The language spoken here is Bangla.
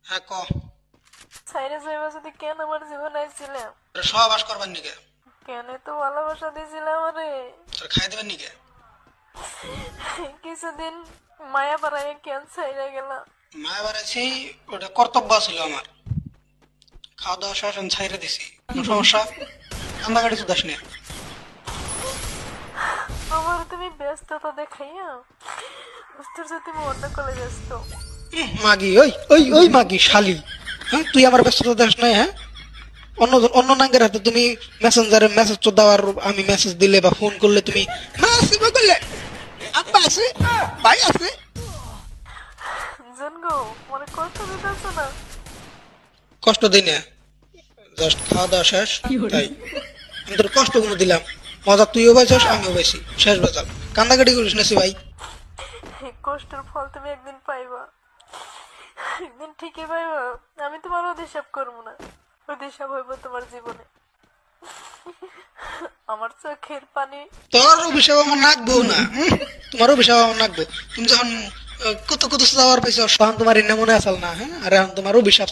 হ্যাঁ ক। সাইরে যাইবা যদি কেন আমার জীবন আইছিলাম? তোর সহবাস করবার নিকে। কেন তো ভালোবাসা দিয়েছিলাম আমারে? তোর খাই দেবার নিকে। কিছুদিন মায়া পাড়ায় কেন সাইরে গেলাম? মায়া বাড়াইছি, ওটা কর্তব্য ছিল আমার। খাওয়া দাওয়া শেষ আমি ছাইরে দিছি, কোনো সমস্যা? কান্দাকাটি শুধাস না। আমার তুমি ব্যস্ততা দেখাইয়া বুঝতে তুমি অন্য কলে ব্যস্ত। মাগি, ওই ওই ওই মাগি শালি। হ্যাঁ, তুই আমার ব্যস্ততা দেশ নাই? হ্যাঁ, অন্য অন্য নাঙ্গের হাতে তুমি মেসেঞ্জারে মেসেজ তো দেওয়ার, আমি মেসেজ দিলে বা ফোন করলে তুমি করলে আব্বা আছে, ভাই আছে। জানগো মনে কষ্ট দিতেছ না? কষ্ট দিই না, জাস্ট খাওয়া দাওয়া শেষ তাই। আমি তোর কষ্ট কোনো দিলাম? মজা তুইও পাইছস, আমিও পাইছি, শেষ বাজার। কান্দাকাটি করিস না ভাই। এই কষ্টের ফল তুমি একদিন পাইবা, একদিন ঠিকই পাইবা। আমি তোমার অভিশাপ করবো না, অভিশাপ হইব তোমার জীবনে। আমার চোখের পানি। তোর অভিশাপ আমার নাকবো না, তোমার অভিশাপ আমার নাকবো। তুমি যখন কত কত যাওয়ার পাইছো, তখন তোমার এনে মনে আসাল না? হ্যাঁ, আর এখন তোমার অভিশাপ